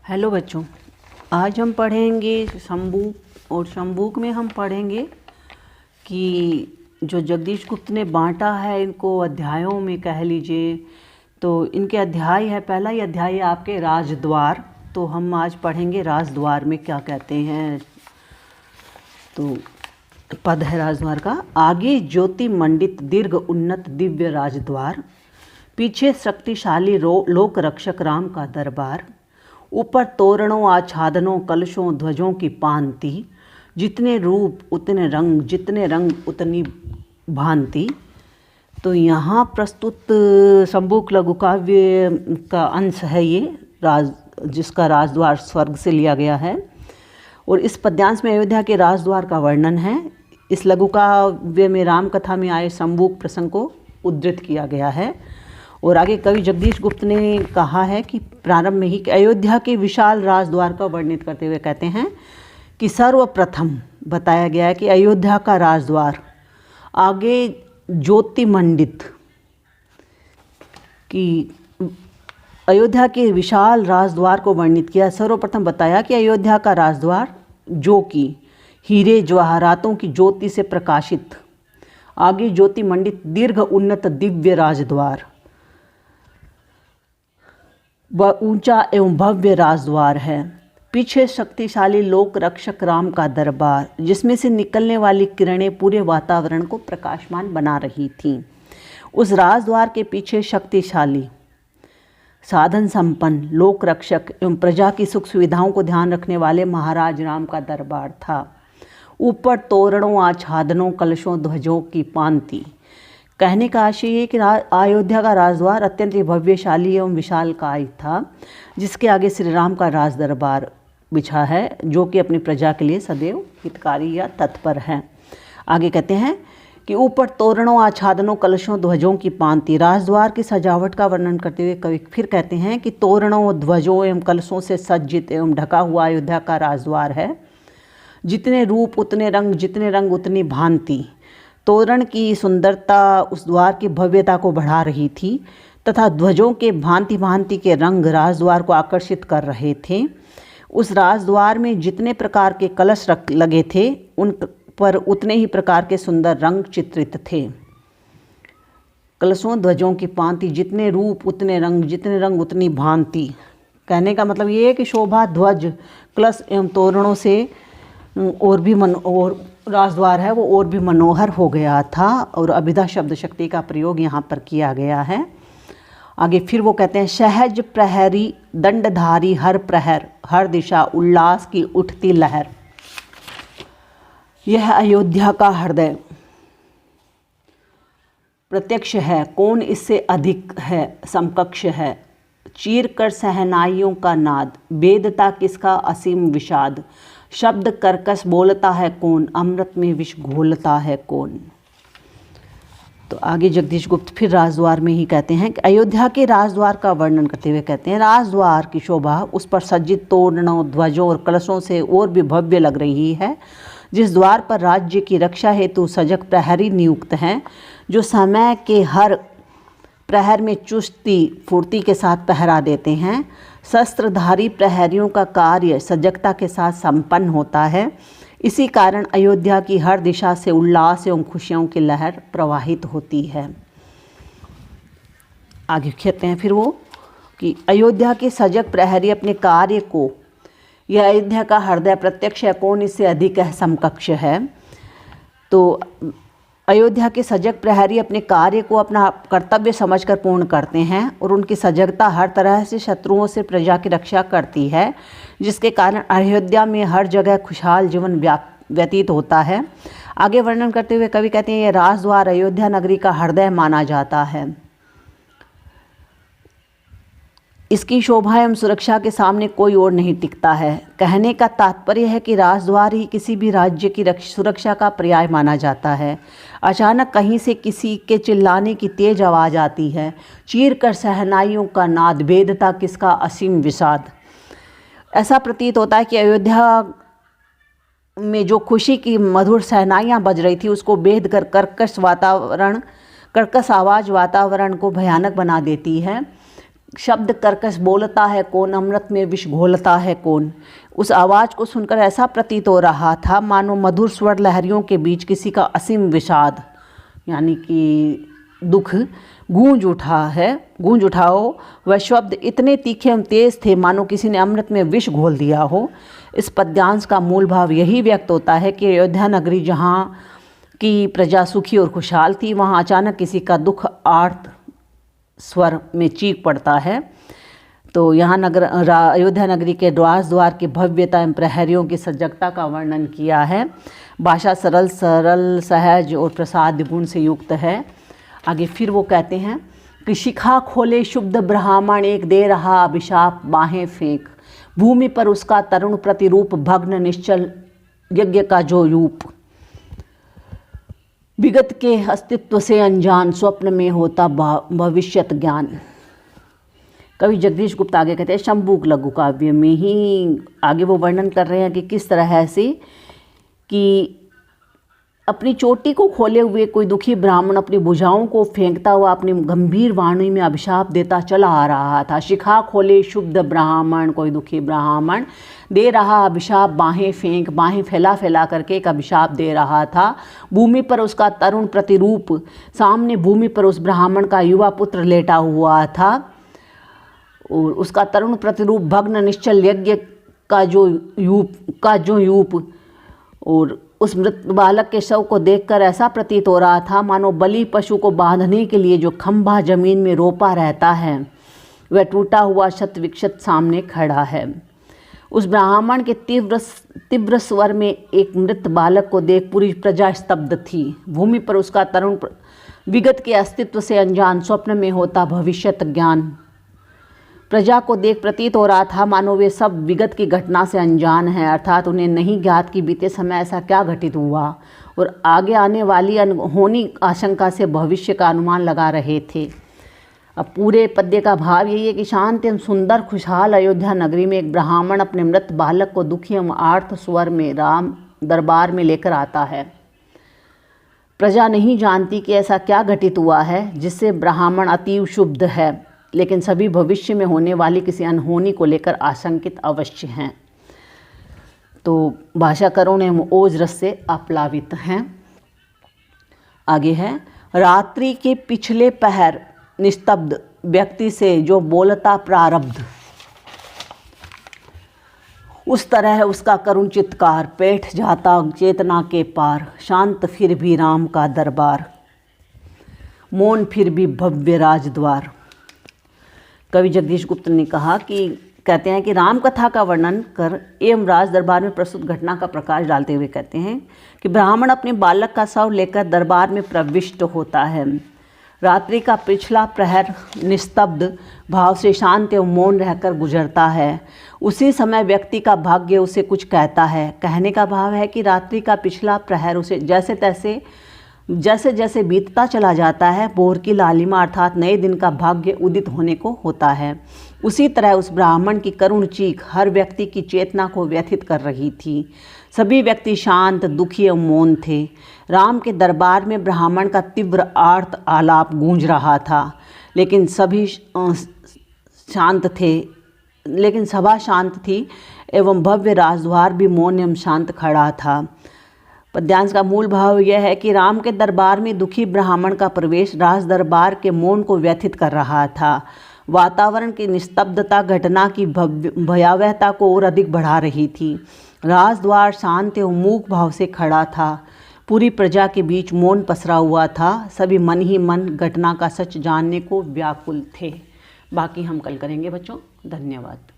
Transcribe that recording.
Hello बच्चों, आज हम पढ़ेंगे शंबुक। और शंबुक में हम पढ़ेंगे कि जो जगदीश गुप्त ने बांटा है इनको अध्यायों में, कह लीजिए तो इनके अध्याय है। पहला ही अध्याय है आपके राजद्वार। तो हम आज पढ़ेंगे राजद्वार में क्या कहते हैं। तो पद है राजद्वार का, आगे ज्योति मंडित दीर्घ उन्नत दिव्य राजद्वार, पीछे शक्तिशाली लोक रक्षक राम का दरबार, ऊपर तोरणों आच्छादनों कलशों ध्वजों की पांति, जितने रूप उतने रंग, जितने रंग उतनी भांति। तो यहाँ प्रस्तुत शंबुक लघु काव्य का अंश है ये जिसका राजद्वार स्वर्ग से लिया गया है। और इस पद्यांश में अयोध्या के राजद्वार का वर्णन है। इस लघु काव्य में राम कथा में आए शंबुक प्रसंग को उद्धृत किया गया है। और आगे कवि जगदीश गुप्त ने कहा है कि प्रारंभ में ही अयोध्या के विशाल राजद्वार का वर्णित करते हुए कहते हैं कि सर्वप्रथम बताया गया है कि अयोध्या का राजद्वार, आगे ज्योतिमंडित, कि अयोध्या के विशाल राजद्वार को वर्णित किया। सर्वप्रथम बताया कि अयोध्या का राजद्वार जो कि हीरे जवाहरातों की ज्योति से प्रकाशित, आगे ज्योतिमंडित दीर्घ उन्नत दिव्य राजद्वार, वह ऊंचा एवं भव्य राजद्वार है। पीछे शक्तिशाली लोक रक्षक राम का दरबार, जिसमें से निकलने वाली किरणें पूरे वातावरण को प्रकाशमान बना रही थीं। उस राजद्वार के पीछे शक्तिशाली, साधन संपन्न लोक रक्षक एवं प्रजा की सुख सुविधाओं को ध्यान रखने वाले महाराज राम का दरबार था। ऊपर तोरणों आच्छादनों कलशों ध्वजों की पांति। कहने का आशय ये कि अयोध्या का राजद्वार अत्यंत भव्यशाली एवं विशालकाय था, जिसके आगे श्री राम का राज दरबार बिछा है, जो कि अपनी प्रजा के लिए सदैव हितकारी या तत्पर है। आगे कहते हैं कि ऊपर तोरणों आच्छादनों कलशों ध्वजों की पांति। राजद्वार की सजावट का वर्णन करते हुए कवि फिर कहते हैं कि तोरणों ध्वजों एवं कलशों से सज्जित एवं ढका हुआ अयोध्या का राजद्वार है। जितने रूप उतने रंग, जितने रंग उतनी भांति। तोरण की सुंदरता उस द्वार की भव्यता को बढ़ा रही थी तथा ध्वजों के भांति भांति के रंग राजद्वार को आकर्षित कर रहे थे। उस राजद्वार में जितने प्रकार के कलश लगे थे, उन पर उतने ही प्रकार के सुंदर रंग चित्रित थे। कलशों ध्वजों की भांति, जितने रूप उतने रंग, जितने रंग उतनी भांति। कहने का मतलब ये है कि शोभा ध्वज, कलश एवं तोरणों से और राजद्वार है वो और भी मनोहर हो गया था। और अभिधा शब्द शक्ति का प्रयोग यहाँ पर किया गया है। आगे फिर वो कहते हैं, सहज प्रहरी दंडधारी हर प्रहर, हर दिशा उल्लास की उठती लहर। यह अयोध्या का हृदय प्रत्यक्ष है, कौन इससे अधिक है, समकक्ष है। चीर कर सहनाइयों का नाद, वेदता किसका असीम विषाद। शब्द कर्कश बोलता है कौन, अमृत में विष घोलता है कौन। तो आगे जगदीश गुप्त फिर राजद्वार में ही कहते हैं कि अयोध्या के राजद्वार का वर्णन करते हुए कहते हैं, राजद्वार की शोभा उस पर सज्जित तोरणों ध्वजों और कलशों से और भी भव्य लग रही है। जिस द्वार पर राज्य की रक्षा हेतु सजग प्रहरी नियुक्त हैं, जो समय के हर प्रहर में चुस्ती फुर्ती के साथ पहरा देते हैं। शस्त्रधारी प्रहरियों का कार्य सजगता के साथ संपन्न होता है। इसी कारण अयोध्या की हर दिशा से उल्लास एवं खुशियों की लहर प्रवाहित होती है। आगे कहते हैं फिर वो कि अयोध्या के सजग प्रहरी अपने कार्य को, यह अयोध्या का हृदय प्रत्यक्ष है, कौन इससे अधिक है, समकक्ष है। तो अयोध्या के सजग प्रहरी अपने कार्य को अपना कर्तव्य समझकर पूर्ण करते हैं और उनकी सजगता हर तरह से शत्रुओं से प्रजा की रक्षा करती है, जिसके कारण अयोध्या में हर जगह खुशहाल जीवन व्यतीत होता है। आगे वर्णन करते हुए कवि कहते हैं, यह राजद्वार अयोध्या नगरी का हृदय माना जाता है। इसकी शोभा एवं सुरक्षा के सामने कोई और नहीं टिकता है। कहने का तात्पर्य है कि राजद्वार ही किसी भी राज्य की सुरक्षा का पर्याय माना जाता है। अचानक कहीं से किसी के चिल्लाने की तेज आवाज़ आती है, चीर कर सहनाइयों का नाद, वेदता किसका असीम विषाद। ऐसा प्रतीत होता है कि अयोध्या में जो खुशी की मधुर सहनाइयाँ बज रही थी, उसको भेद कर कर्कश आवाज़ वातावरण को भयानक बना देती है। शब्द कर्कश बोलता है कौन, अमृत में विष घोलता है कौन। उस आवाज़ को सुनकर ऐसा प्रतीत हो रहा था मानो मधुर स्वर लहरियों के बीच किसी का असीम विषाद यानी कि दुख गूंज उठा हो। वह शब्द इतने तीखे एवं तेज थे मानो किसी ने अमृत में विष घोल दिया हो। इस पद्यांश का मूल भाव यही व्यक्त होता है कि अयोध्या नगरी जहाँ की प्रजा सुखी और खुशहाल थी, वहाँ अचानक किसी का दुख आर्त स्वर में चीख पड़ता है। तो यहाँ अयोध्या नगरी के द्वार की भव्यता एवं प्रहरियों की सजगता का वर्णन किया है। भाषा सरल सहज और प्रसाद गुण से युक्त है। आगे फिर वो कहते हैं कि शिखा खोले शुद्ध ब्राह्मण एक दे रहा अभिशाप बाहें फेंक, भूमि पर उसका तरुण प्रतिरूप भग्न निश्चल यज्ञ का जो यूप, विगत के अस्तित्व से अनजान स्वप्न में होता भविष्यत ज्ञान। कवि जगदीश गुप्त आगे कहते हैं शंभुक लघु काव्य में ही आगे वो वर्णन कर रहे हैं कि किस तरह से कि अपनी चोटी को खोले हुए कोई दुखी ब्राह्मण अपनी भुजाओं को फेंकता हुआ अपनी गंभीर वाणी में अभिशाप देता चला आ रहा था। शिखा खोले शुद्ध ब्राह्मण, कोई दुखी ब्राह्मण दे रहा अभिशाप बाहें फेंक, बाहें फैला फैला करके एक अभिशाप दे रहा था। भूमि पर उसका तरुण प्रतिरूप, सामने भूमि पर उस ब्राह्मण का युवा पुत्र लेटा हुआ था और उसका तरुण प्रतिरूप भग्न निश्चल यज्ञ का जो यूप और उस मृत बालक के शव को देखकर ऐसा प्रतीत हो रहा था मानो बलि पशु को बांधने के लिए जो खंभा जमीन में रोपा रहता है वह टूटा हुआ शत विक्षत सामने खड़ा है। उस ब्राह्मण के तीव्र स्वर में एक मृत बालक को देख पूरी प्रजा स्तब्ध थी। भूमि पर उसका तरुण विगत के अस्तित्व से अनजान स्वप्न में होता भविष्यत ज्ञान। प्रजा को देख प्रतीत हो रहा था मानो वे सब विगत की घटना से अनजान हैं, अर्थात उन्हें नहीं ज्ञात कि बीते समय ऐसा क्या घटित हुआ और आगे आने वाली अनहोनी आशंका से भविष्य का अनुमान लगा रहे थे। अब पूरे पद्य का भाव यही है कि शांत एवं सुंदर खुशहाल अयोध्या नगरी में एक ब्राह्मण अपने मृत बालक को दुखी एवं आर्त स्वर में राम दरबार में लेकर आता है। प्रजा नहीं जानती कि ऐसा क्या घटित हुआ है जिससे ब्राह्मण अतीव शुद्ध है, लेकिन सभी भविष्य में होने वाली किसी अनहोनी को लेकर आशंकित अवश्य हैं। तो भाषा करुण एवं ओज रस से आप्लावित हैं। आगे है रात्रि के पिछले पहर निस्तब्ध व्यक्ति से जो बोलता प्रारब्ध, उस तरह उसका करुण चित्कार बैठ जाता चेतना के पार। शांत फिर भी राम का दरबार, मौन फिर भी भव्य राजद्वार। कवि जगदीश गुप्त ने कहा कि कहते हैं कि राम कथा का वर्णन कर एवं राज दरबार में प्रस्तुत घटना का प्रकाश डालते हुए कहते हैं कि ब्राह्मण अपने बालक का शव लेकर दरबार में प्रविष्ट होता है। रात्रि का पिछला प्रहर निस्तब्ध भाव से शांत एवं मौन रहकर गुजरता है। उसी समय व्यक्ति का भाग्य उसे कुछ कहता है। कहने का भाव है कि रात्रि का पिछला प्रहर उसे जैसे जैसे बीतता चला जाता है, भोर की लालिमा अर्थात नए दिन का भाग्य उदित होने को होता है। उसी तरह उस ब्राह्मण की करुण चीख हर व्यक्ति की चेतना को व्यथित कर रही थी। सभी व्यक्ति शांत, दुखी और मौन थे। राम के दरबार में ब्राह्मण का तीव्र आर्त आलाप गूंज रहा था, लेकिन सभा शांत थी एवं भव्य राजद्वार भी मौन एवं शांत खड़ा था। पद्यांश का मूल भाव यह है कि राम के दरबार में दुखी ब्राह्मण का प्रवेश राज दरबार के मौन को व्यथित कर रहा था। वातावरण की निस्तब्धता घटना की भयावहता को और अधिक बढ़ा रही थी। राजद्वार शांत एवं मूक भाव से खड़ा था। पूरी प्रजा के बीच मौन पसरा हुआ था। सभी मन ही मन घटना का सच जानने को व्याकुल थे। बाकी हम कल करेंगे बच्चों। धन्यवाद।